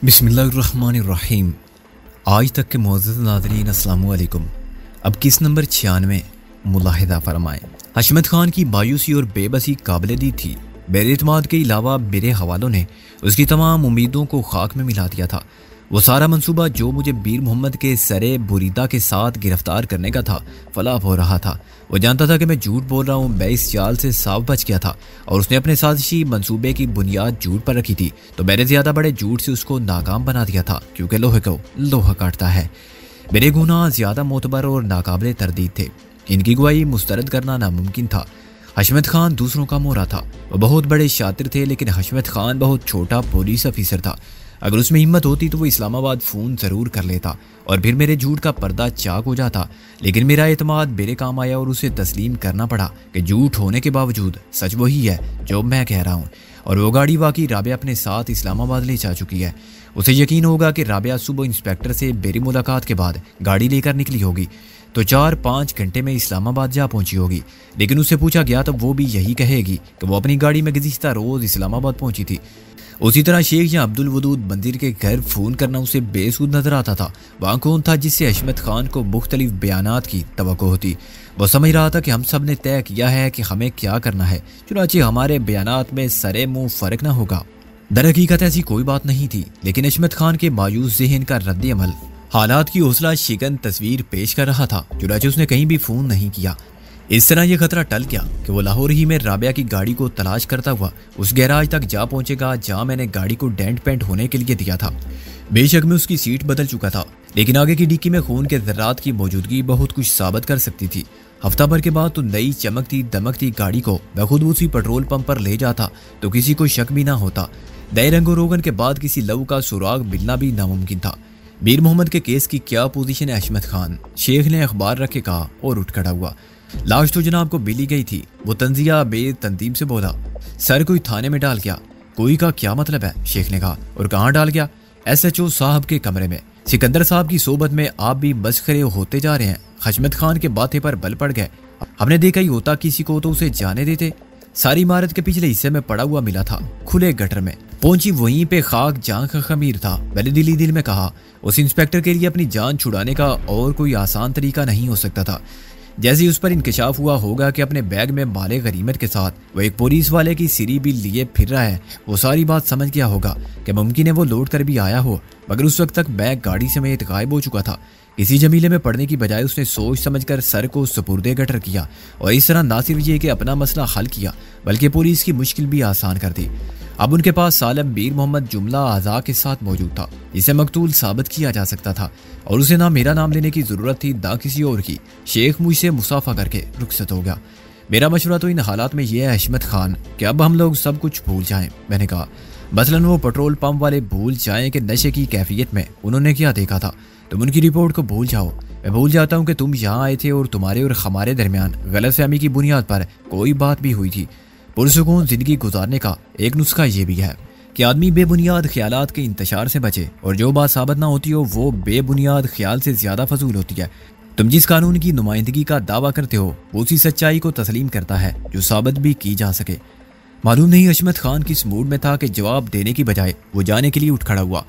बिस्मिल्लाहिर्रहमानिर्रहीम। आज तक के मुअज़्ज़ज़ नाज़रीन अस्सलाम वालेकुम। अब किस नंबर 96 मुलाहिज़ा फरमाएं। हशमत खान की मायूसी और बेबसी काबिल दीद थी। बेरितमाद के अलावा मेरे हवालों ने उसकी तमाम उम्मीदों को खाक में मिला दिया था। वो सारा मंसूबा जो मुझे बीर मोहम्मद के सरे बुरीदा के साथ गिरफ्तार करने का था फलाह हो रहा था। वो जानता था कि मैं झूठ बोल रहा हूँ। मैं इस चाल से साफ बच गया था और उसने अपने साजिशी मंसूबे की बुनियाद झूठ पर रखी थी, तो मैंने ज़्यादा बड़े झूठ से उसको नाकाम बना दिया था, क्योंकि लोहे को लोहा काटता है। मेरे गुनाह ज़्यादा मोतबर और नाकाबिले तरदीद थे। इनकी गवाही मुस्तरद करना नामुमकिन था। हशमत खान दूसरों का मोहरा था। वो बहुत बड़े शातिर थे, लेकिन हशमत खान बहुत छोटा पुलिस अफीसर था। अगर उसमें हिम्मत होती तो वो इस्लामाबाद फ़ोन ज़रूर कर लेता और फिर मेरे झूठ का पर्दा चाक हो जाता। लेकिन मेरा एतमाद मेरे काम आया और उसे तस्लीम करना पड़ा कि झूठ होने के बावजूद सच वही है जो मैं कह रहा हूँ। और वो गाड़ी वाकई राबिया अपने साथ इस्लामाबाद ले जा चुकी है। उसे यकीन होगा कि राबिया सुबह इंस्पेक्टर से मेरी मुलाकात के बाद गाड़ी लेकर निकली होगी, तो 4-5 घंटे में इस्लामाबाद जा पहुंची होगी। लेकिन उससे पूछा गया तो वो भी यही कहेगी कि वो अपनी गाड़ी में गुज़िश्ता रोज़ इस्लामाबाद पहुंची थी। उसी तरह शेख या अब्दुल वदूद मंदिर के घर फ़ोन करना उसे बेसूद नजर आता था। वहाँ कौन था जिससे हशमत खान को मुख्तलिफ बयानात की तवक्को होती। वो समझ रहा था कि हम सब ने तय किया है कि हमें क्या करना है, चुनांचे हमारे बयानात में सरे मुँह फ़र्क न होगा। दरहकीकत ऐसी कोई बात नहीं थी, लेकिन हशमत खान के मायूस ज़हन का रद्द अमल हालात की हौसला शिकन तस्वीर पेश कर रहा था। चुनांचे उसने कहीं भी फ़ोन नहीं किया। इस तरह यह खतरा टल गया कि वो लाहौर ही में राबिया की गाड़ी को तलाश करता हुआ उस गैराज तक जा पहुंचेगा जहां मैंने गाड़ी को डेंट पेंट होने के लिए दिया था। बेशक मैं उसकी सीट बदल चुका था, लेकिन आगे की डिक्की में खून के ज़र्रात की मौजूदगी बहुत कुछ साबित कर सकती थी। हफ्ता भर के बाद तो नई चमकती दमकती गाड़ी को मैं खुद उसी पेट्रोल पंप पर ले जाता तो किसी को शक भी ना होता। नए रंगो रोगन के बाद किसी लहू का सुराग मिलना भी नामुमकिन था। बीर मोहम्मद के केस की क्या पोजीशन है हशमत खान? शेख ने अखबार रख के कहा और उठ खड़ा हुआ। लाश तो जनाब को मिली गई थी। वो तंजिया बेतंतीम से बोला। सर कोई थाने में डाल गया। कोई का क्या मतलब है? शेख ने कहा। और कहाँ डाल गया? SHO साहब के कमरे में। सिकंदर साहब की सोबत में आप भी मस्खरे होते जा रहे हैं। हशमत खान के बातें पर बल पड़ गए। हमने देखा ही होता किसी को तो उसे जाने देते। सारी इमारत के पिछले हिस्से में पड़ा हुआ मिला था, खुले गटर में। पहुंची वहीं पे खाक जान का खमीर था। मैंने दिल में कहा उस इंस्पेक्टर के लिए अपनी जान छुड़ाने का और कोई आसान तरीका नहीं हो सकता था। जैसे ही उस पर इंकशाफ हुआ होगा कि अपने बैग में माले गनीमत के साथ वो एक पुलिस वाले की सिरी भी लिए फिर रहा है, वो सारी बात समझ गया होगा कि मुमकिन है वो लौट कर भी आया हो, मगर उस वक्त तक बैग गाड़ी समेत गायब हो चुका था। किसी जमीले में पड़ने की बजाय उसने सोच समझकर सर को सुपुर्दे गटर किया और इस तरह ना सिर्फ ये कि अपना मसला हल किया, बल्कि पुलिस की मुश्किल भी आसान कर दी। अब उनके पास सालम बीर मोहम्मद जुमला आज़ा के साथ मौजूद था। इसे मकतूल साबित किया जा सकता था और उसे ना मेरा नाम लेने की ज़रूरत थी ना किसी और की। शेख मुझसे मुसाफा करके रुखसत हो गया। मेरा मशवरा तो इन हालात में यह है हशमत खान कि अब हम लोग सब कुछ भूल जाएं। मैंने कहा मसलन वो पेट्रोल पंप वाले भूल जाएं कि नशे की कैफियत में उन्होंने क्या देखा था। तुम उनकी रिपोर्ट को भूल जाओ। मैं भूल जाता हूँ कि तुम यहाँ आए थे और तुम्हारे और हमारे दरमियान गलतफहमी की बुनियाद पर कोई बात भी हुई थी। पुरसुकून जिंदगी गुजारने का एक नुस्खा ये भी है कि आदमी बेबुनियाद ख्यालात के इंतशार से बचे, और जो बात साबित ना होती हो वो बेबुनियाद ख्याल से ज़्यादा फजूल होती है। तुम जिस कानून की नुमाइंदगी का दावा करते हो वो उसी सच्चाई को तस्लीम करता है जो साबित भी की जा सके। मालूम नहीं हशमत खान किस मूड में था कि जवाब देने की बजाय वो जाने के लिए उठ खड़ा हुआ।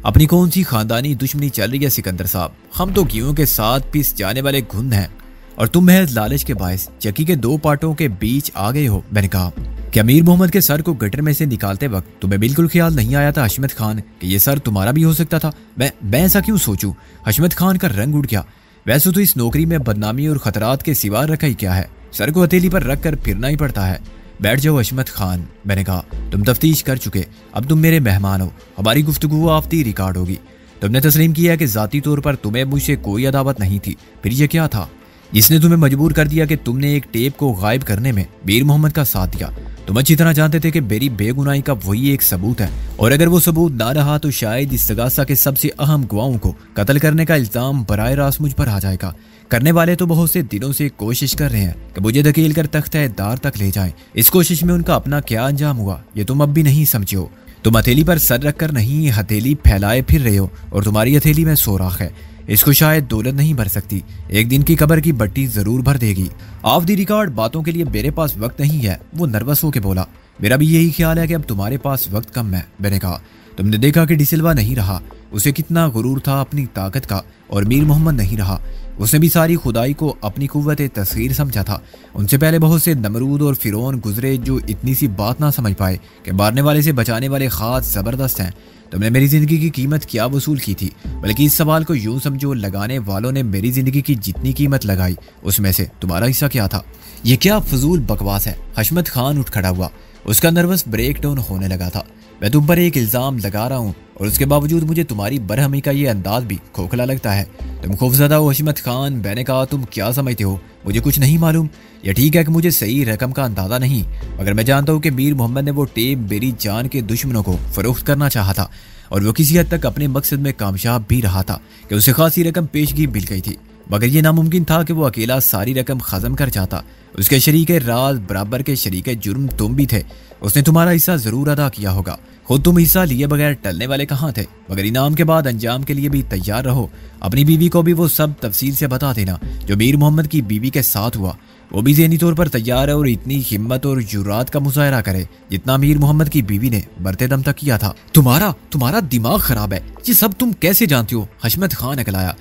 अपनी कौन सी खानदानी दुश्मनी चल रही है सिकंदर साहब? हम तो गेहूं के साथ पिस जाने वाले घुन हैं और तुम महज लालच के बायस चक्की के दो पार्टों के बीच आ गए हो। मैंने कहा कि अमीर मोहम्मद के सर को गटर में से निकालते वक्त तुम्हें बिल्कुल ख्याल नहीं आया था हशमत खान कि ये सर तुम्हारा भी हो सकता था? मैं ऐसा क्यों सोचूं? हशमत खान का रंग उड़ गया। वैसे तो इस नौकरी में बदनामी और खतरात के सिवा रखा ही क्या है, सर को हथेली पर रख कर फिरना ही पड़ता है। बैठ जाओ हशमत खान। मैंने कहा तुम तफ्तीश कर चुके, अब तुम मेरे मेहमान हो। हमारी गुफ्तगू आफ्ती रिकॉर्ड होगी। तुमने तस्लीम किया कि जाती तौर पर तुम्हें मुझसे कोई अदावत नहीं थी। फिर ये क्या था जिसने तुम्हें मजबूर कर दिया कि तुमने एक टेप को गायब करने में बीर मोहम्मद का साथ दिया? तुम अच्छी तरह जानते थे कि मेरी बेगुनाही का वही एक सबूत है, और अगर वो सबूत ना रहा तो शायद इस्तगासा के सबसे अहम गवाहों को कत्ल करने का इल्जाम बराह रास्त मुझ पर आ जाएगा। करने वाले तो बहुत से दिनों से कोशिश कर रहे हैं कि मुझे धकेल कर तख्ते दार तक ले जाएं। इस कोशिश में उनका अपना क्या अंजाम हुआ ये तुम अब भी नहीं समझे हो। तुम हथेली पर सर रखकर नहीं हथेली फैलाए फिर रहे हो, और तुम्हारी हथेली में सोराख है। इसको शायद दौलत नहीं भर सकती, एक दिन की कब्र की बट्टी जरूर भर देगी। ऑफ द रिकॉर्ड बातों के लिए मेरे पास वक्त नहीं है, वो नर्वस होकर बोला। मेरा भी यही ख्याल है कि अब तुम्हारे पास वक्त कम है। मैंने कहा तुमने देखा कि डिसिल्वा नहीं रहा, उसे कितना गुरूर था अपनी ताकत का, और मीर मोहम्मद नहीं रहा, उसने भी सारी खुदाई को अपनी कुव्वत तस्खीर समझा था। उनसे पहले बहुत से नमरूद और फिरौन गुजरे जो इतनी सी बात ना समझ पाए कि मारने वाले से बचाने वाले खास ज़बरदस्त हैं। तुमने मेरी ज़िंदगी की कीमत क्या वसूल की थी? बल्कि इस सवाल को यूं समझो, लगाने वालों ने मेरी ज़िंदगी की जितनी कीमत लगाई उसमें से तुम्हारा हिस्सा क्या था? ये क्या फजूल बकवास है? हशमत खान उठ खड़ा हुआ, उसका नर्वस ब्रेक डाउन होने लगा था। मैं तुम पर एक इल्ज़ाम लगा रहा हूँ और उसके बावजूद मुझे तुम्हारी बरहमी का ये अंदाज भी खोखला लगता है। तुम खौफज़दा हो हशमत खान। मैंने कहा तुम क्या समझते हो? मुझे कुछ नहीं मालूम। यह ठीक है कि मुझे सही रकम का अंदाज़ा नहीं, मगर मैं जानता हूँ कि मीर मोहम्मद ने वो टेप मेरी जान के दुश्मनों को फरोख्त करना चाहा था, और वो किसी हद तक अपने मकसद में कामयाब भी रहा था कि उसे खासी रकम पेशगी मिल गई थी। मगर यह नामुमकिन था कि वो अकेला सारी रकम खत्म कर जाता। उसके शरीक राज बराबर के शरीक जुर्म तुम भी थे। उसने तुम्हारा हिस्सा जरूर अदा किया होगा। खुद तुम हिस्सा लिए बगैर टलने वाले कहाँ थे? मगर इनाम के बाद अंजाम के लिए भी तैयार रहो। अपनी बीवी को भी वो सब तफसील से बता देना जो मीर मोहम्मद की बीवी के साथ हुआ। वो भी ज़हनी तौर पर तैयार है और इतनी हिम्मत और जुरात का मुजाहरा करे जितना मीर मोहम्मद की बीवी ने मरते दम तक किया था। तुम्हारा दिमाग खराब है। ये सब तुम कैसे जानती हो? हशमत खान अकलाया।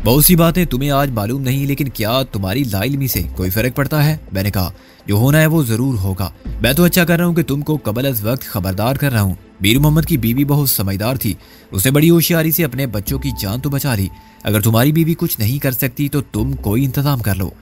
बहुत सी बातें तुम्हें आज मालूम नहीं, लेकिन क्या तुम्हारी लाइल्मी से कोई फर्क पड़ता है? मैंने कहा जो होना है वो जरूर होगा। मैं तो अच्छा कर रहा हूँ कि तुमको कबल अज वक्त खबरदार कर रहा हूँ। मीर मोहम्मद की बीवी बहुत समझदार थी। उसने बड़ी होशियारी से अपने बच्चों की जान तो बचा ली। अगर तुम्हारी बीवी कुछ नहीं कर सकती तो तुम कोई इंतजाम कर लो।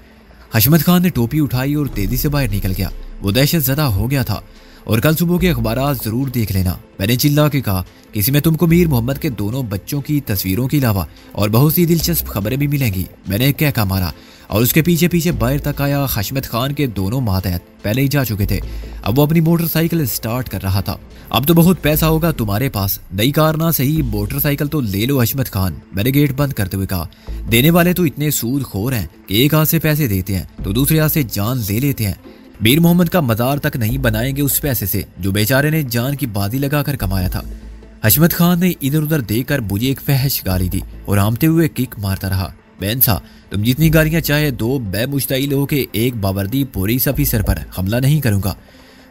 हशमत खान ने टोपी उठाई और तेजी से बाहर निकल गया। वो दहशत ज़दा हो गया था। और कल सुबह के अखबारात जरूर देख लेना, मैंने चिल्ला के कहा। किसी में तुमको मीर मोहम्मद के दोनों बच्चों की तस्वीरों के अलावा और बहुत सी दिलचस्प खबरें भी मिलेंगी। मैंने एक कहका मारा और उसके पीछे पीछे बाहर तक आया। हशमत खान के दोनों मातहत पहले ही जा चुके थे। अब वो अपनी मोटरसाइकिल स्टार्ट कर रहा था। अब तो बहुत पैसा होगा तुम्हारे पास, नई कार ना सही मोटरसाइकिल तो ले लो हशमत खान, मैंने गेट बंद करते हुए कहा। देने वाले तो इतने सूदखोर हैं कि एक हाथ से पैसे देते हैं तो दूसरे हाथ से जान ले लेते हैं। मीर मोहम्मद का मज़ार तक नहीं बनाएंगे उस पैसे से जो बेचारे ने जान की बाजी लगाकर कमाया था। हशमत खान ने इधर उधर देखकर मुझे एक फहश गाली दी और हामते हुए किक मारता रहा। बेंसा, तुम जितनी गालियां चाहे दो, मैं मुश्तइल हो के एक बावर्दी पुलिस अफसर पर हमला नहीं करूंगा।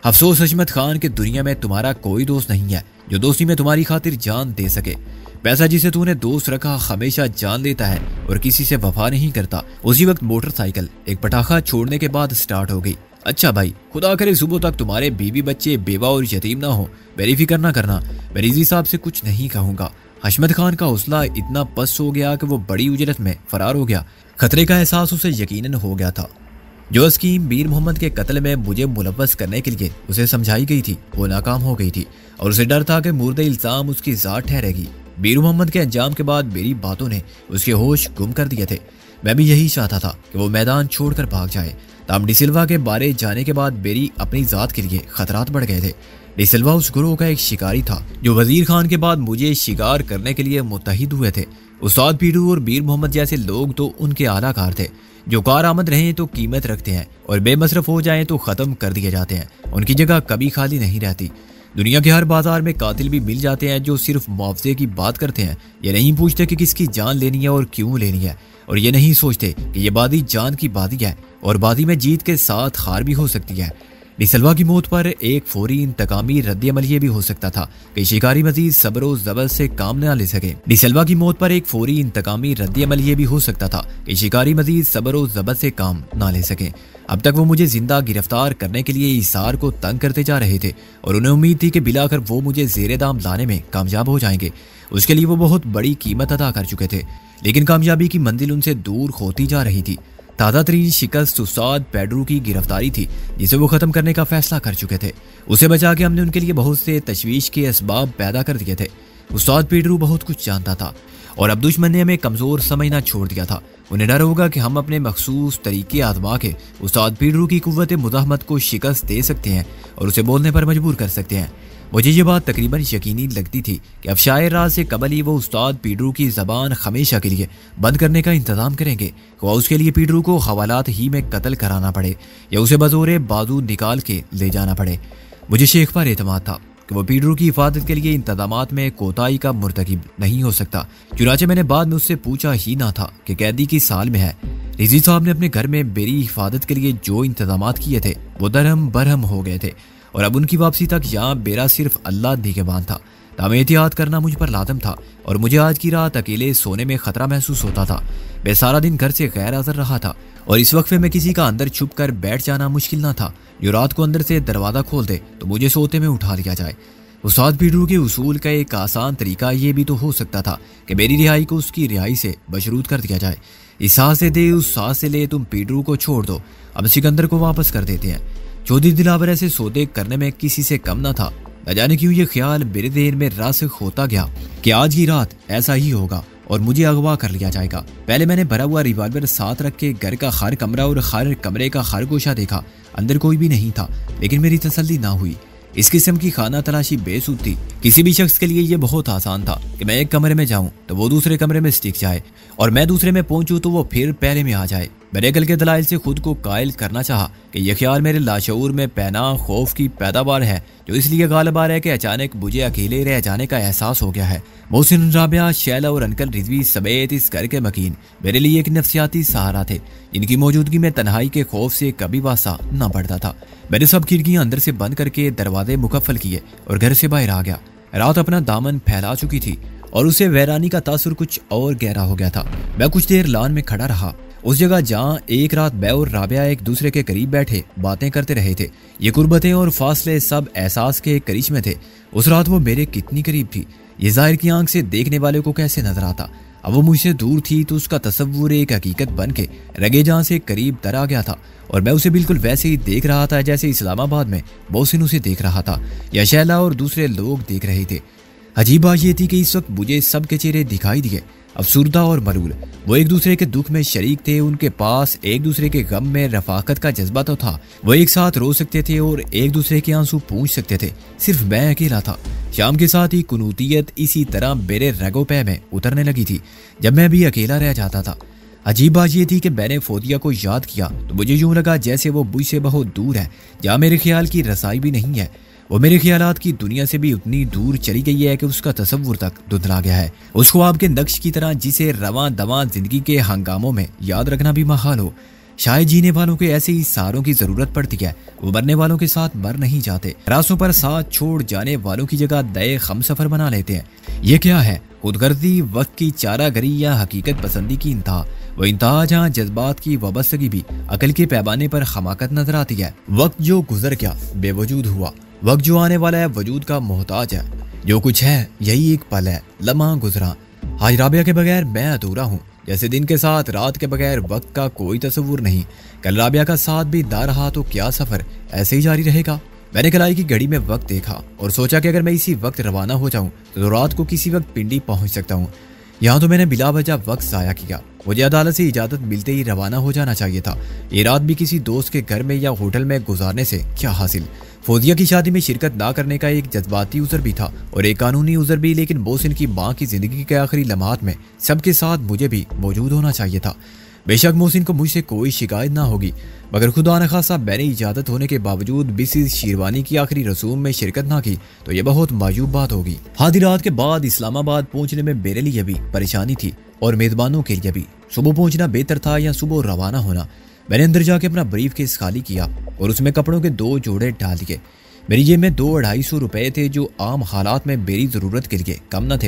अफसोस हशमत खान के दुनिया में तुम्हारा कोई दोस्त नहीं है जो दोस्ती में तुम्हारी खातिर जान दे सके। पैसा जिसे तूने दोस्त रखा हमेशा जान लेता है और किसी से वफा नहीं करता। उसी वक्त मोटरसाइकिल एक पटाखा छोड़ने के बाद स्टार्ट हो गई। अच्छा भाई, खुदा करे सुबह तक तुम्हारे बीवी बच्चे बेवा और यतीम ना हो। मेरी फिक्र ना करना, मैं रिजी साहब से कुछ नहीं कहूँगा। हशमत खान का हौसला इतना पस्त हो गया कि वो बड़ी उजरत में फरार हो गया। खतरे का एहसास उसे यकीनन हो गया था। जो स्कीम मीर मोहम्मद के कत्ल में मुझे मुलव्वस करने के लिए उसे समझाई गई थी वो नाकाम हो गई थी और उसे डर था कि मुर्दे इल्जाम उसकी ज़ात ठहरेगी। मीर मोहम्मद के अंजाम के बाद मेरी बातों ने उसके होश गुम कर दिए थे। मैं भी यही चाहता था कि वो मैदान छोड़कर भाग जाए। ताम डिसिल्वा के बारे जाने के बाद मेरी अपनी ज़ात के लिए खतरात बढ़ गए थे। डिसिल्वा उस गुरोह का एक शिकारी था जो वजीर खान के बाद मुझे शिकार करने के लिए मुत्तहिद हुए थे। उस्ताद पीडू और मीर मोहम्मद जैसे लोग तो उनके आलाकार थे जो कारआमद रहें तो कीमत रखते हैं और बेमसरफ हो जाएं तो ख़त्म कर दिए जाते हैं। उनकी जगह कभी खाली नहीं रहती। दुनिया के हर बाजार में कातिल भी मिल जाते हैं जो सिर्फ मुआवजे की बात करते हैं। ये नहीं पूछते कि किसकी जान लेनी है और क्यों लेनी है, और ये नहीं सोचते कि ये बादी जान की बादी है और बादी में जीत के साथ हार भी हो सकती है। डिसिल्वा की मौत पर एक फौरी इंतकामी रद्द-ए-अमल ये भी हो सकता था कि शिकारी मजीद सब्र और ज़बर से काम न ले सके। डिसिल्वा की मौत पर एक फौरी इंतकामी रद्द-ए-अमल ये भी हो सकता था कि शिकारी मजीद सब्र और ज़बर से काम न ले सके। अब तक वो मुझे जिंदा गिरफ्तार करने के लिए इसार को तंग करते जा रहे थे और उन्हें उम्मीद थी कि बिलाकर वो मुझे ज़ेरे दाम लाने में कामयाब हो जाएंगे। उसके लिए वो बहुत बड़ी कीमत अदा कर चुके थे, लेकिन कामयाबी की मंजिल उनसे दूर होती जा रही थी। ताज़ा तरीन शिकस्त उस्ताद पेड्रू की गिरफ्तारी थी जिसे वो ख़त्म करने का फैसला कर चुके थे। उसे बचा के हमने उनके लिए बहुत से तशवीश के असबाब पैदा कर दिए थे। उस्ताद पेड्रू बहुत कुछ जानता था और अब दुश्मन ने हमें कमज़ोर समझना छोड़ दिया था। उन्हें डर होगा कि हम अपने मखसूस तरीके आजमा के उस्ताद पेड्रू की कुव्वत मुज़ाहमत को शिकस्त दे सकते हैं और उसे बोलने पर मजबूर कर सकते हैं। मुझे ये बात तकरीबन यकीनी लगती थी कि अब शायर राज से कबल ही वो उस्ताद पेड्रू की ज़बान हमेशा के लिए बंद करने का इंतज़ाम करेंगे। वह उसके लिए पेड्रू को हवालात ही में कत्ल कराना पड़े या उसे बज़ोरे बाजू निकाल के ले जाना पड़े। मुझे शेख पर एतमाद था कि वो पेड्रू की हिफाजत के लिए इंतजामात में कोताही का मुर्तकिब नहीं हो सकता। चुनाचे मैंने बाद में उससे पूछा ही ना था कि कैदी की साल में है। रिजी साहब ने अपने घर में मेरी हिफाजत के लिए जो इंतजामात किए थे वो दरहम बरहम हो गए थे और अब उनकी वापसी तक यहाँ मेरा सिर्फ अल्लाह निगहबान था। तब एहतियात करना मुझ पर लाजम था और मुझे आज की रात अकेले सोने में खतरा महसूस होता था। मैं सारा दिन घर से गैर हाजिर रहा था और इस वक्त में किसी का अंदर छुप कर बैठ जाना मुश्किल ना था जो रात को अंदर से दरवाजा खोल दे तो मुझे सोते में उठा लिया जाए। उस्ताद पीडरू के उसूल का एक आसान तरीका ये भी तो हो सकता था कि मेरी रिहाई को उसकी रिहाई से मशरूत कर दिया जाए। इस सांस से दे उस सांस से ले, तुम पीडरू को छोड़ दो, अब सिकंदर को वापस कर देते हैं। चौधरी दिलावर ऐसे सौदे करने में किसी से कम ना था। न जाने क्यों ये ख्याल मेरे देर में रासिख होता गया कि आज की रात ऐसा ही होगा और मुझे अगवा कर लिया जाएगा। पहले मैंने भरा हुआ रिवॉल्वर साथ रख के घर का हर कमरा और हर कमरे का हर गोशा देखा। अंदर कोई भी नहीं था, लेकिन मेरी तसल्ली ना हुई। इस किस्म की खाना तलाशी बेसुध थी। किसी भी शख्स के लिए यह बहुत आसान था कि मैं एक कमरे में जाऊं तो वो दूसरे कमरे में स्टिक जाए और मैं दूसरे में पहुंचूं तो वो फिर पहले में आ जाए। मैंने अकल के दलाइल से खुद को कायल करना चाहा कि यह ख्याल मेरे लाशऊर में पैना खौफ की पैदावार है जो इसलिए गालिब आ रहा है कि अचानक मुझे अकेले रह जाने का एहसास हो गया है। मोहसिन, राबिया, शैला और अंकल रिजवी समेत इस घर के मकीन मेरे लिए एक नफ्सियाती सहारा थे। इनकी मौजूदगी में तन्हाई के खौफ से कभी वासा न बढ़ता था। मैंने सब खिड़कियां अंदर से बंद करके दरवाजे मुकफ्फल किए और घर से बाहर आ गया। रात अपना दामन फैला चुकी थी और उसे वैरानी का तासुर कुछ और गहरा हो गया था। मैं कुछ देर लान में खड़ा रहा, उस जगह जहाँ एक रात मैं और राबिया एक दूसरे के करीब बैठे बातें करते रहे थे। ये कुर्बतें और फासले सब एहसास के करिश्मे थे। उस रात वो मेरे कितनी करीब थी ये जाहिर की आंख से देखने वाले को कैसे नजर आता। अब वो मुझसे दूर थी तो उसका तसव्वुर एक हकीकत बन के रगे जहाँ से करीब तर आ गया था और मैं उसे बिल्कुल वैसे ही देख रहा था जैसे इस्लामाबाद में मोहसिन उसे देख रहा था या शैला और दूसरे लोग देख रहे थे। अजीब बात ये थी कि इस वक्त मुझे सबके चेहरे दिखाई दिए, अफसुर्दा और मरूल। वो एक दूसरे के दुख में शरीक थे, उनके पास एक दूसरे के गम में रफाकत का जज्बा तो था। वो एक साथ रो सकते थे और एक दूसरे के आंसू पूंछ सकते थे। सिर्फ मैं अकेला था। शाम के साथ ही कुनूतियत इसी तरह मेरे रगो पै में उतरने लगी थी जब मैं भी अकेला रह जाता था। अजीब बात यह थी कि मैंने फोतिया को याद किया तो मुझे यूं लगा जैसे वो मुझ से बहुत दूर है, जहाँ मेरे ख्याल की रसाई भी नहीं है। वो मेरे ख्यालात की दुनिया से भी उतनी दूर चली गई है कि उसका तसव्वुर तक धुंधला गया है। उसको आपके नक्श की तरह जिसे रवां दवां जिंदगी के हंगामों में याद रखना भी महाल हो। शायद जीने वालों को ऐसे ही सहारों की जरूरत पड़ती है, वो मरने वालों के साथ मर नहीं जाते। रास्तों पर साथ छोड़ जाने वालों की जगह नए हमसफर बना लेते हैं। ये क्या है? खुदगर्जी, वक्त की चारागरी या हकीकत पसंदी की इंतहा। वो इंतहा जहाँ जज्बात की वाबस्तगी भी अकल के पैमाने पर हमाकत नजर आती है। वक्त जो गुजर गया बेवजूद हुआ, वक्त जो आने वाला है वजूद का मोहताज है। जो कुछ है यही एक पल है, लम्हा गुजरा। आज राबिया के बगैर मैं अधूरा हूँ, जैसे दिन के साथ रात के बगैर वक्त का कोई तस्वुर नहीं। कल राबिया का साथ भी दा रहा तो क्या सफर ऐसे ही जारी रहेगा? मैंने कलाई की घड़ी में वक्त देखा और सोचा कि अगर मैं इसी वक्त रवाना हो जाऊं तो रात को किसी वक्त पिंडी पहुंच सकता हूं। यहाँ तो मैंने बिला वजह वक्त जाया किया। मुझे अदालत से इजाजत मिलते ही रवाना हो जाना चाहिए था। ये रात भी किसी दोस्त के घर में या होटल में गुजारने से क्या हासिल। फौजिया की शादी में शिरकत ना करने का एक जज्बाती उज़र भी था और एक कानूनी उज़र भी, लेकिन मोहसिन की माँ की जिंदगी के आखिरी लम्हात में सबके साथ मुझे भी मौजूद होना चाहिए था। बेशक मोहसिन को मुझसे कोई शिकायत ना होगी, मगर खुदा न खासा मैंने इजाजत होने के बावजूद बिसी शेरवानी की आखिरी रसूम में शिरकत ना की तो यह बहुत मायूब बात होगी। आधी रात के बाद इस्लामाबाद पहुंचने में मेरे लिए भी परेशानी थी और मेजबानों के लिए भी। सुबह पहुंचना बेहतर था या सुबह रवाना होना? मैंने अंदर जाके अपना ब्रीफ केस खाली किया और उसमें कपड़ों के 2 जोड़े डाल दिए। मेरी जेब में 200-250 रुपए थे जो आम हालात में मेरी ज़रूरत के लिए कम न थे,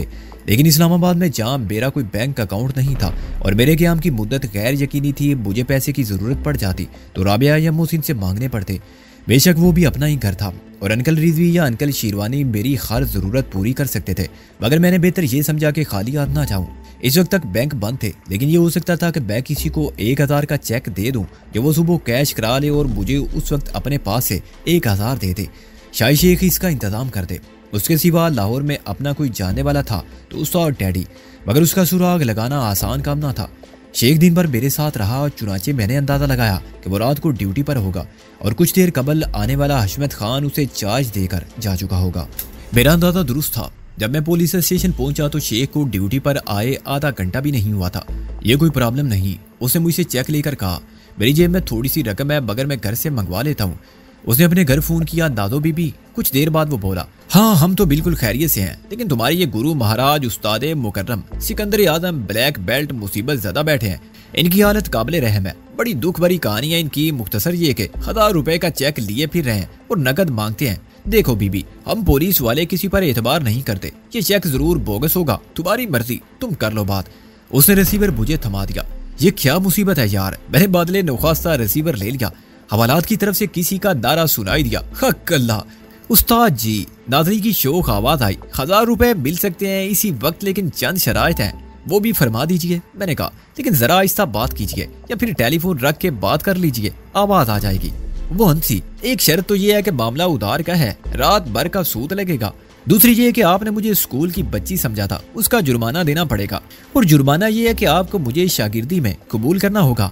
लेकिन इस्लामाबाद में जहाँ मेरा कोई बैंक अकाउंट नहीं था और मेरे क़याम की मुद्दत गैर यकीनी थी, मुझे पैसे की ज़रूरत पड़ जाती तो राबिया या मोहसिन से मांगने पड़ते। बेशक वो भी अपना ही घर था और अंकल रिजवी या अंकल शेरवानी मेरी हर ज़रूरत पूरी कर सकते थे, मगर मैंने बेहतर ये समझा कि खाली हाथ ना जाऊँ। इस वक्त तक बैंक बंद थे, लेकिन ये हो सकता था कि मैं किसी को 1000 का चेक दे दूं जो वो सुबह कैश करा ले और मुझे उस वक्त अपने पास से 1000 दे दे। शायद शेख इसका इंतजाम कर दे। उसके सिवा लाहौर में अपना कोई जानने वाला था तो उसका और डैडी, मगर उसका सुराग लगाना आसान काम ना था। शेख दिन भर मेरे साथ रहा और चुनाचे मैंने अंदाजा लगाया कि वो रात को ड्यूटी पर होगा और कुछ देर कबल आने वाला हशमत खान उसे चार्ज देकर जा चुका होगा। मेरा अंदाजा दुरुस्त था। जब मैं पुलिस स्टेशन पहुंचा तो शेख को ड्यूटी पर आए आधा घंटा भी नहीं हुआ था। ये कोई प्रॉब्लम नहीं, उसने मुझसे चेक लेकर कहा। मेरी जेब में थोड़ी सी रकम है, मगर मैं घर से मंगवा लेता हूँ। उसने अपने घर फोन किया, दादो बीबी। कुछ देर बाद वो बोला, हाँ हम तो बिल्कुल खैरियत से हैं, लेकिन तुम्हारे ये गुरु महाराज उस्ताद मुकर्रम सिकंदर आजम ब्लैक बेल्ट मुसीबत ज्यादा बैठे हैं। इनकी हालत काबिले रहम है। बड़ी दुख भरी कहानी है इनकी। मुख्तसर ये कि 1000 रुपए का चेक लिए फिर रहे हैं और नकद मांगते हैं। देखो बीबी, हम पुलिस वाले किसी पर एतबार नहीं करते, ये चेक जरूर बोगस होगा, तुम्हारी मर्जी, तुम कर लो बात। उसने रिसीवर मुझे थमा दिया। ये क्या मुसीबत है यार, मैंने बदले नौखास्ता रिसीवर ले लिया। हवालात की तरफ से किसी का नारा सुनाई दिया, हक अल्लाह। उस्ताद जी, नाज़री की शोक आवाज आई, 1000 रुपए मिल सकते हैं इसी वक्त, लेकिन चंद शराइत हैं, वो भी फरमा दीजिए। मैंने कहा लेकिन जरा आहिस्ता बात कीजिए या फिर टेलीफोन रख के बात कर लीजिए, आवाज आ जाएगी। वो हंसी, एक शर्त तो ये है कि मामला उधार का है, रात भर का सूद लगेगा। दूसरी ये कि आपने मुझे स्कूल की बच्ची समझा था, उसका जुर्माना देना पड़ेगा। और जुर्माना ये है कि आपको मुझे शागिर्दी में कबूल करना होगा।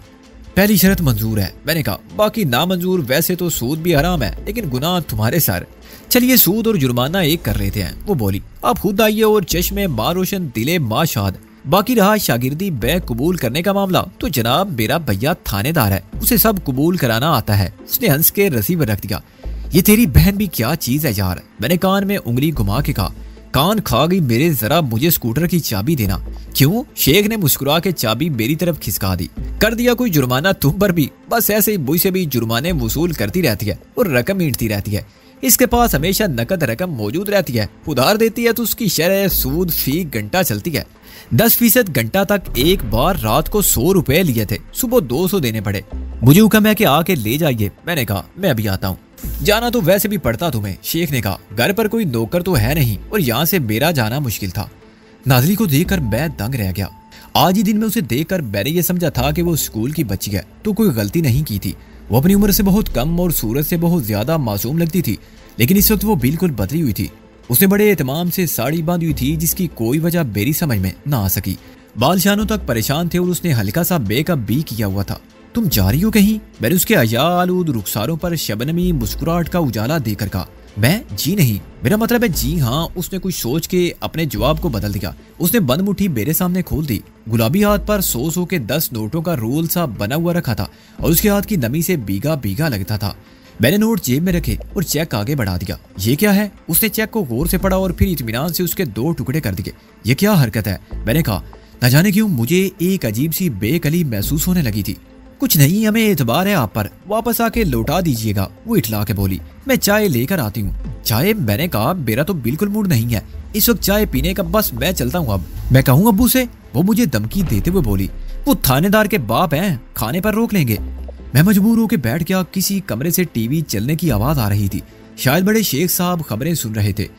पहली शर्त मंजूर है, मैंने कहा, बाकी नामंजूर। वैसे तो सूद भी हराम है, लेकिन गुनाह तुम्हारे सर। चलिए सूद और जुर्माना एक कर लेते हैं। वो बोली, आप खुद आइए और चश्मे माँ रोशन दिले माँ शाद। बाकी रहा शागिर्दी बै कबूल करने का मामला, तो जनाब मेरा भैया थानेदार है, उसे सब कबूल कराना आता है। उसने हंस के रिसीवर रख दिया। ये तेरी बहन भी क्या चीज है यार, मैंने कान में उंगली घुमा के कहा। कान खा गई मेरे, जरा मुझे स्कूटर की चाबी देना। क्यों? शेख ने मुस्कुरा के चाबी मेरी तरफ खिसका दी। कर दिया कोई जुर्माना तुम पर भी? बस ऐसे ही बुई से भी जुर्माने वसूल करती रहती है और रकम ईंटती रहती है। इसके पास हमेशा नकद रकम मौजूद रहती है, उधार देती है तो उसकी शरह सूद फी घंटा चलती है। 10% घंटा तक। एक बार रात को 100 रुपए लिए थे, सुबह 200 देने पड़े। मुझे हुक्म है कि आके ले जाइए। मैंने कहा मैं अभी आता हूँ। जाना तो वैसे भी पड़ता तुम्हें, शेख ने कहा, घर पर कोई नौकर तो है नहीं और यहाँ से मेरा जाना मुश्किल था। नाज़री को देखकर मैं दंग रह गया। आज ही दिन में उसे देखकर मैंने ये समझा था कि वो स्कूल की बच्ची है, तो कोई गलती नहीं की थी। वो अपनी उम्र से बहुत कम और सूरत से बहुत ज्यादा मासूम लगती थी, लेकिन इस वक्त वो बिल्कुल बदली हुई थी। उसने बड़े एहतमाम से साड़ी बांधी हुई थी, जिसकी कोई वजह मेरी समझ में ना आ सकी। बाल शानों तक परेशान थे और उसने हल्का सा मेकअप भी किया हुआ था। तुम जा रही हो कहीं? मैंने उसके अयालूद रुखसारों पर शबनमी मुस्कुराहट का उजाला देकर कहा। मैं? जी नहीं, मेरा मतलब है जी हाँ। उसने कुछ सोच के अपने जवाब को बदल दिया। उसने बंद मुट्ठी मेरे सामने खोल दी। गुलाबी हाथ पर 100 के 10 नोटों का रोल सा बना हुआ रखा था और उसके हाथ की नमी से भीगा भीगा लगता था। मैंने नोट जेब में रखे और चेक आगे बढ़ा दिया। ये क्या है? उसने चेक को गौर से पढ़ा और फिर इत्मीनान से उसके 2 टुकड़े कर दिए। ये क्या हरकत है? मैंने कहा। न जाने क्यों मुझे एक अजीब सी बेकली महसूस होने लगी थी। कुछ नहीं, हमें एतबार है आप पर, वापस आके लौटा दीजिएगा। वो इठला के बोली, मैं चाय लेकर आती हूँ। चाय? मैंने कहा मेरा तो बिल्कुल मूड नहीं है इस वक्त चाय पीने का, बस मैं चलता हूँ अब। मैं कहूँ अब्बू से? वो मुझे धमकी देते हुए बोली, वो थानेदार के बाप हैं, खाने पर रोक लेंगे। मैं मजबूर होकर बैठ गया। किसी कमरे से टीवी चलने की आवाज आ रही थी। शायद बड़े शेख साहब खबरें सुन रहे थे।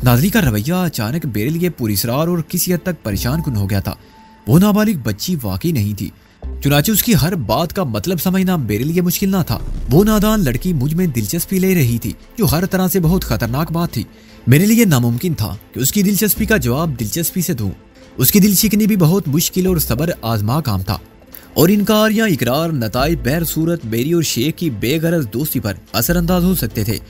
नाज़री का रवैया अचानक मेरे लिए पुरस्रार और किसी हद तक परेशान कुन हो गया था। वो नाबालिग बच्ची वाकई नहीं थी, चुनाचे उसकी हर बात का मतलब समझना मेरे लिए मुश्किल ना था। वो नादान लड़की मुझ में दिलचस्पी ले रही थी, जो हर तरह से बहुत खतरनाक बात थी। मेरे लिए नामुमकिन था कि उसकी दिलचस्पी का जवाब दिलचस्पी से दूं। उसकी दिल शिकनी भी बहुत मुश्किल और सब्र आजमा काम था, और इनकार या इकरार नताइज बहर सूरत मेरी और शेख की बेगरज दोस्ती पर असरअंदाज हो सकते थे।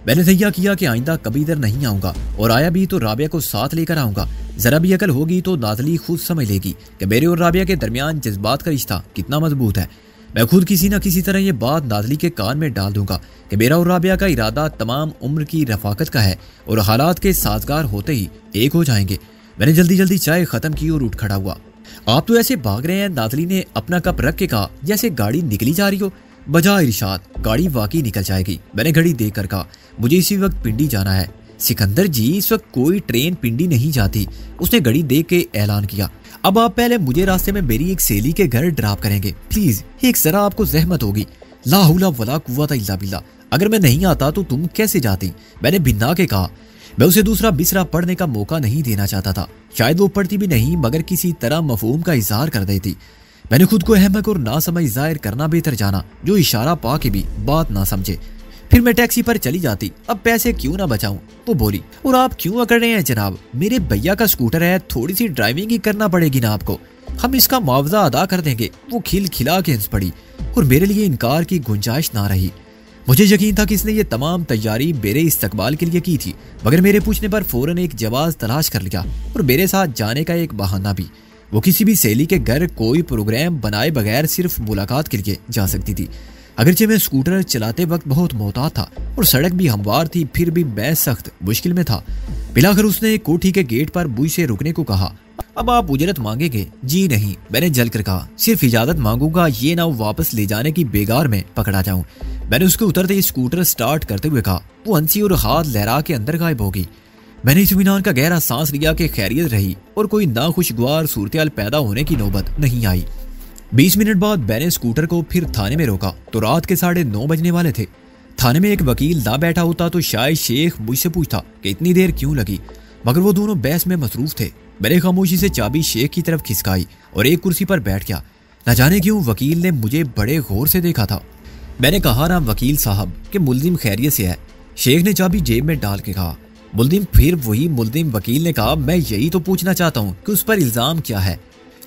मैंने तैया किया कि आइंदा कभी इधर नहीं आऊंगा, और आया भी तो राबिया को साथ लेकर आऊंगा। जरा भी अकल होगी तो नाज़ली खुद समझ लेगी कि मेरे और राबिया के दरमियान जज्बात का रिश्ता कितना मजबूत है। मैं खुद किसी न किसी तरह ये बात नाज़ली के कान में डाल दूंगा कि मेरा और राबिया का इरादा तमाम उम्र की रफाकत का है और हालात के साजगार होते ही एक हो जाएंगे। मैंने जल्दी जल्दी चाय खत्म की और उठ खड़ा हुआ। आप तो ऐसे भाग रहे हैं, नाज़ली ने अपना कप रख के कहा, जैसे गाड़ी निकली जा रही हो। बजा इरशाद, गाड़ी वाकई निकल जाएगी। मैंने घड़ी देख कर कहा, मुझे इसी वक्त पिंडी जाना है। सिकंदर जी, इस वक्त कोई ट्रेन पिंडी नहीं जाती। उसने घड़ी देख के ऐलान किया। अब आप पहले मुझे रास्ते में मेरी एक सहेली के घर ड्रॉप करेंगे प्लीज। एक जरा आपको जहमत होगी। ला हौला वला कुव्वता इल्ला बिल्लाह। अगर मैं नहीं आता तो तुम कैसे जाती? मैंने भिन्ना के कहा। मैं उसे दूसरा बिसरा पढ़ने का मौका नहीं देना चाहता था। शायद वो पढ़ती भी नहीं, मगर किसी तरह मफहूम का इजहार कर देती। मैंने खुद को अहमक और नासमझ जाहिर करना बेहतर जाना, जो इशारा पा के भी बात ना समझे। फिर मैं टैक्सी पर चली जाती। अब पैसे क्यों ना बचाऊं? वो बोली, और आप क्यों अकड़ रहे हैं जनाब? मेरे भैया का स्कूटर है, थोड़ी सी ड्राइविंग ही करना पड़ेगी ना आपको। हम इसका मुआवजा अदा कर देंगे। वो खिल खिला के हंस पड़ी और मेरे लिए इनकार की गुंजाइश ना रही। मुझे यकीन था कि इसने ये तमाम तैयारी मेरे इस्तकबाल के लिए की थी, मगर मेरे पूछने पर फौरन एक जवाब तलाश कर लिया और मेरे साथ जाने का एक बहाना भी। वो किसी भी सहेली के घर कोई प्रोग्राम बनाए बगैर सिर्फ मुलाकात के लिए जा सकती थी। अगरचे मैं स्कूटर चलाते वक्त बहुत मोहतात था और सड़क भी हमवार थी, फिर भी मैं सख्त मुश्किल में था। मिलाकर उसने कोठी के गेट पर बुई से रुकने को कहा। अब आप उजरत मांगेंगे? जी नहीं, मैंने जल कर कहा, सिर्फ इजाजत मांगूंगा, ये ना वापस ले जाने की बेगार में पकड़ा जाऊं। मैंने उसके उतरते ही स्कूटर स्टार्ट करते हुए कहा, वो हंसी और हाथ लहरा के अंदर गायब हो गई। मैंने इत्मीनान का गहरा सांस लिया कि खैरियत रही और कोई नाखुशगवार सूरत पैदा होने की नौबत नहीं आई। 20 मिनट बाद मैंने स्कूटर को फिर थाने में रोका तो रात के 9:30 बजने वाले थे। थाने में एक वकील ना बैठा होता तो शायद शेख मुझसे पूछता कि इतनी देर क्यों लगी, मगर वो दोनों बहस में मसरूफ थे। मैंने खामोशी से चाबी शेख की तरफ खिसकाई और एक कुर्सी पर बैठ गया। न जाने क्यों वकील ने मुझे बड़े गौर से देखा था। मैंने कहा ना वकील साहब कि मुल्जिम खैरियत से है। शेख ने चाबी जेब में डाल के कहा मुल्जिम। फिर वही मुल्जिम वकील ने कहा मैं यही तो पूछना चाहता हूँ कि उस पर इल्जाम क्या है।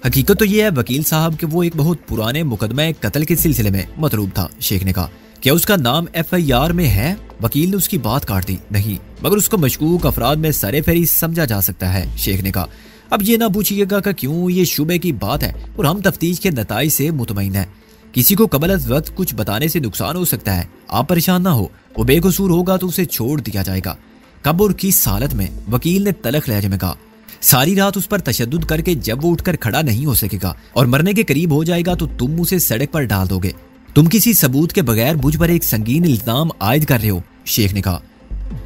हकीकत तो यह है वकील साहब कि वो एक बहुत पुराने मुकदमे कत्ल के सिलसिले में मतरूब था। शेख ने कहा क्या उसका नाम FIR में है? वकील ने उसकी बात काट दी। नहीं, मगर उसको मशकूक अफराद में सरे फहरिस्त समझा जा सकता है। शेख ने कहा अब ये ना पूछिएगा कि क्यों, ये शुबे की बात है और हम तफ्तीश के नताइज से मुतमईन हैं। किसी को कबल अज़ वक्त कुछ बताने से नुकसान हो सकता है। आप परेशान ना हो, वो बेकसूर होगा तो उसे छोड़ दिया जाएगा। कब और किस हालत में? वकील ने तलख लहजे में कहा सारी रात उस पर तशद्दुद करके जब वो उठकर खड़ा नहीं हो सकेगा और मरने के करीब हो जाएगा तो तुम उसे सड़क पर डाल दोगे। तुम किसी सबूत के बगैर मुझ पर एक संगीन इल्जाम आयद कर रहे हो। शेख ने कहा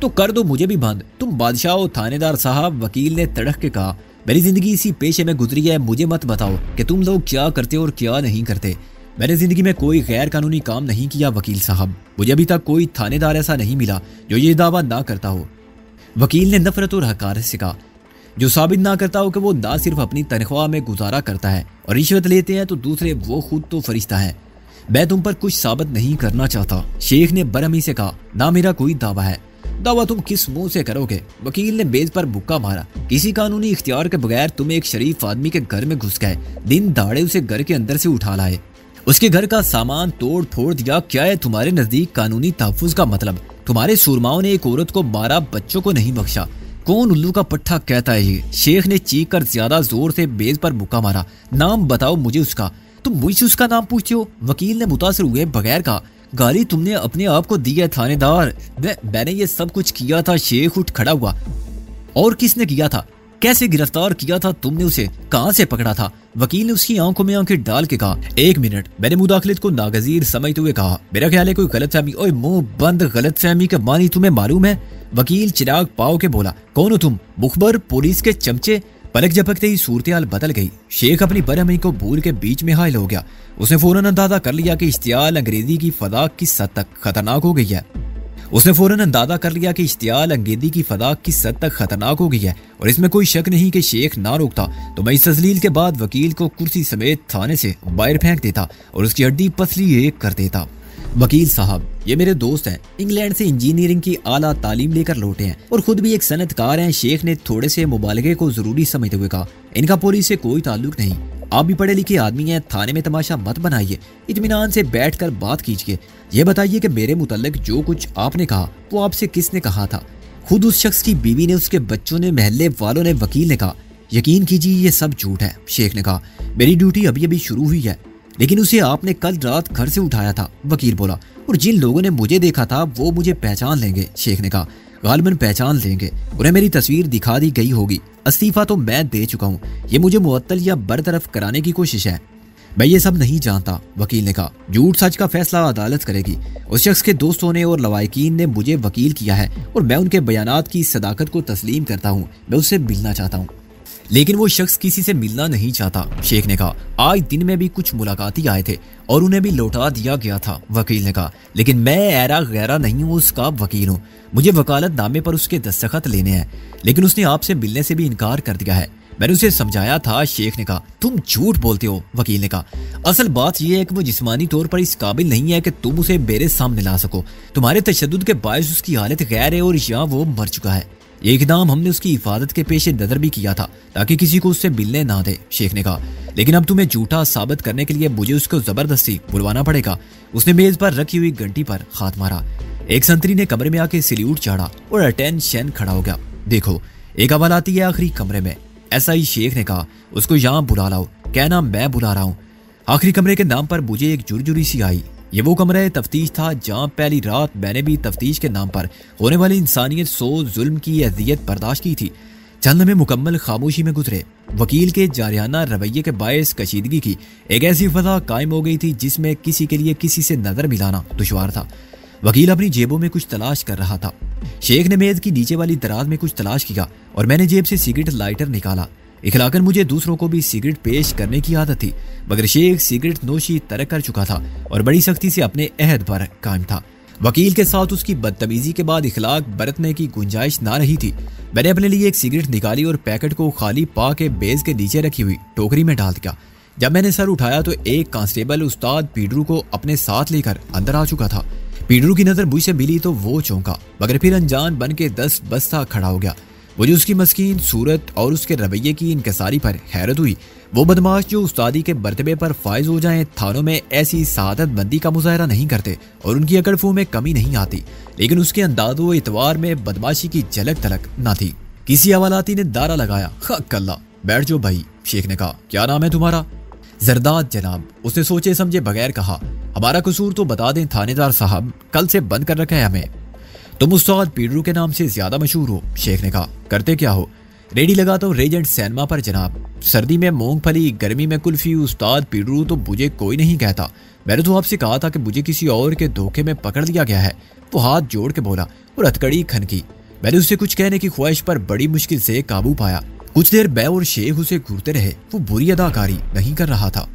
तो कर दो मुझे भी बंद, तुम बादशाह हो थानेदार साहब। वकील ने तड़क के कहा मेरी जिंदगी इसी पेशे में गुजरी है, मुझे मत बताओ कि तुम लोग क्या करते और क्या नहीं करते। मैंने जिंदगी में कोई गैर कानूनी काम नहीं किया वकील साहब। मुझे अभी तक कोई थानेदार ऐसा नहीं मिला जो ये दावा ना करता हो। वकील ने नफरत और हकारत से कहा जो साबित ना करता हो कि वो ना सिर्फ अपनी तनख्वाह में गुजारा करता है और रिश्वत लेते हैं तो दूसरे वो खुद तो फरिश्ता है। मैं तुम पर कुछ साबित नहीं करना चाहता। शेख ने बरहमी से कहा ना मेरा कोई दावा है। दावा तुम किस मुंह से करोगे? वकील ने मेज पर मुक्का मारा। किसी कानूनी इख्तियार के बगैर तुम एक शरीफ आदमी के घर में घुस गए, दिन दहाड़े उसे घर के अंदर से उठा लाए, उसके घर का सामान तोड़ फोड़ दिया। क्या है तुम्हारे नजदीक कानूनी तहफ्फुज का मतलब? तुम्हारे सुरमाओं ने एक औरत को मारा, बच्चों को नहीं बख्शा। कौन उल्लू का पट्टा कहता है ये? शेख ने चीख कर ज्यादा जोर से मेज पर मुक्का मारा। नाम बताओ मुझे उसका। तुम मुझसे उसका नाम पूछते हो? वकील ने मुतासिर हुए बगैर कहा गाली तुमने अपने आप को दी है थानेदार। मैंने ये सब कुछ किया था। शेख उठ खड़ा हुआ। और किसने किया था? कैसे गिरफ्तार किया था तुमने उसे? कहां से पकड़ा था? वकील ने उसकी आंखों में आंखें डाल के कहा एक मिनट। मैंने मुदाखलत को नागजीर समझते हुए कहा मेरा ख्याल है कोई गलतफहमी। ओए मुंह बंद, गलतफहमी के मानी तुम्हें मालूम है? वकील चिराग पाव के बोला कौन हो तुम? मुखबर, पुलिस के चमचे? पलक झपकते ही सूरत-ए-हाल बदल गई। शेख अपनी बरहमी को भूल के बीच में हायल हो गया। उसने फौरन अंदाजा कर लिया कि इश्तियाल अंग्रेजी की फदा किस हद तक खतरनाक हो गई है। हो गई है और इसमें कोई शक नहीं कि शेख ना रोकता तो मैं इस तस्लील के बाद वकील को कुर्सी समेत थाने से बाहर फेंक देता और उसकी हड्डी पसली एक कर देता। वकील साहब ये मेरे दोस्त हैं, इंग्लैंड से इंजीनियरिंग की आला तालीम लेकर लौटे हैं और खुद भी एक सनतकार हैं। शेख ने थोड़े से मुबालगे को जरूरी समझते हुए कहा इनका पुलिस से कोई ताल्लुक नहीं। आप भी पढ़े लिखे आदमी हैं, थाने में तमाशा मत बनाइए, इत्मीनान से बैठकर बात कीजिए। ये बताइए कि मेरे मुतल्लिक जो कुछ आपने कहा वो आपसे किसने कहा था? खुद उस शख्स की बीवी ने, उसके बच्चों ने, महल्ले वालों ने? वकील ने कहा यकीन कीजिए ये सब झूठ है। शेख ने कहा मेरी ड्यूटी अभी अभी शुरू हुई है, लेकिन उसे आपने कल रात घर से उठाया था। वकील बोला और जिन लोगों ने मुझे देखा था वो मुझे पहचान लेंगे। शेख ने कहा गालिबन पहचान लेंगे, उन्हें मेरी तस्वीर दिखा दी गई होगी। इस्तीफा तो मैं दे चुका हूँ, ये मुझे मुअत्तल या बरतरफ कराने की कोशिश है। मैं ये सब नहीं जानता। वकील ने कहा झूठ सच का फैसला अदालत करेगी। उस शख्स के दोस्तों ने और लवाहिकीन ने मुझे वकील किया है और मैं उनके बयानात की सदाकत को तस्लीम करता हूँ। मैं उससे मिलना चाहता हूँ, लेकिन वो शख्स किसी से मिलना नहीं चाहता। शेख ने कहा आज दिन में भी कुछ मुलाकाती आए थे और उन्हें भी लौटा दिया गया था। वकील ने कहा लेकिन मैं ऐरा गैरा नहीं हूँ, उसका वकील हूँ। मुझे वकालत नामे पर उसके दस्तखत लेने हैं, लेकिन उसने आपसे मिलने से भी इनकार कर दिया है। मैंने उसे समझाया था। शेख ने कहा तुम झूठ बोलते हो। वकील ने कहा असल बात यह है कि वो जिस्मानी तौर पर इस काबिल नहीं है कि तुम उसे मेरे सामने ला सको। तुम्हारे तशद्दुद के बायस उसकी हालत गैर है और यहाँ वो मर चुका है। ये इकदाम हमने उसकी हिफाजत के पेश नजर भी किया था ताकि किसी को उससे मिलने ना दे। शेख ने कहा लेकिन अब तुम्हें झूठा साबित करने के लिए मुझे उसको जबरदस्ती बुलवाना पड़ेगा। उसने मेज पर रखी हुई घंटी पर हाथ मारा। एक संतरी ने कमरे में आके सल्यूट चाड़ा और अटेंशन खड़ा हो गया। देखो एक आवाज आती है आखिरी कमरे में। ऐसा ही शेख ने कहा उसको यहाँ बुला लाओ। कहना मैं बुला रहा हूँ। आखिरी कमरे के नाम पर मुझे एक जुर्जुरी सी आई। ये वो कमरा तफ्तीश था जहाँ पहली रात मैंने भी तफ्तीश के नाम पर होने वाली इंसानियत सो जुल्म की अजियत बर्दाश्त की थी। चंद में मुकम्मल खामोशी में गुजरे। वकील के जारियाना रवैये के बायस कशीदगी की एक ऐसी फजा कायम हो गई थी जिसमें किसी के लिए किसी से नजर मिलाना दुश्वार था। वकील अपनी जेबों में कुछ तलाश कर रहा था। शेख ने मेज की नीचे वाली दराज में कुछ तलाश किया और मैंने जेब से सिगरेट लाइटर निकाला। इखलाकन मुझे दूसरों को भी सिगरेट पेश करने की आदत थी, मगर शेख सिगरेट नोशी तर्क कर चुका था और बड़ी सख्ती से अपने अहद पर कायम था। वकील के साथ उसकी बदतमीजी के बाद इखलाक बरतने की गुंजाइश ना रही थी। मैंने अपने लिए एक सिगरेट निकाली और पैकेट को खाली पा के बेज के नीचे रखी हुई टोकरी में डाल दिया। जब मैंने सर उठाया तो एक कांस्टेबल उस्ताद पीडरू को अपने साथ लेकर अंदर आ चुका था। पीडरू की नजर मुझसे मिली तो वो चौंका, मगर फिर अनजान बन के 10 बस्ता खड़ा हो गया। मुझे उसकी मस्कीन सूरत और उसके रवैये की इनकसारी पर हैरत हुई। वो बदमाश जो उस्तादी के मर्तबे पर फायज हो जाएं, थानों में ऐसी सादत बंदी का मुजाहरा नहीं करते और उनकी अकड़फों में कमी नहीं आती, लेकिन उसके अंदाज़ो इतवार में बदमाशी की झलक तलक न थी। किसी हवालाती ने दारा लगाया। कल्ला बैठ जाओ भाई, शेख ने कहा। क्या नाम है तुम्हारा? जरदाद जनाब, उसने सोचे समझे बगैर कहा। हमारा कसूर तो बता दें थानेदार साहब, कल से बंद कर रखा है हमें। तुम उस्ताद पीडरू के नाम से ज्यादा मशहूर हो, शेख ने कहा। करते क्या हो? रेडी लगाता हूँ रेजेंट सैनमा पर जनाब। सर्दी में मूंगफली, गर्मी में कुल्फी। उस्ताद पीडरू तो मुझे कोई नहीं कहता। मैंने तो आपसे कहा था कि मुझे किसी और के धोखे में पकड़ लिया गया है। वो हाथ जोड़ के बोला और हथकड़ी खनकी। मैंने उससे कुछ कहने की ख्वाहिश पर बड़ी मुश्किल से काबू पाया। कुछ देर मैं और शेख उसे घूरते रहे। वो बुरी अदाकारी नहीं कर रहा था।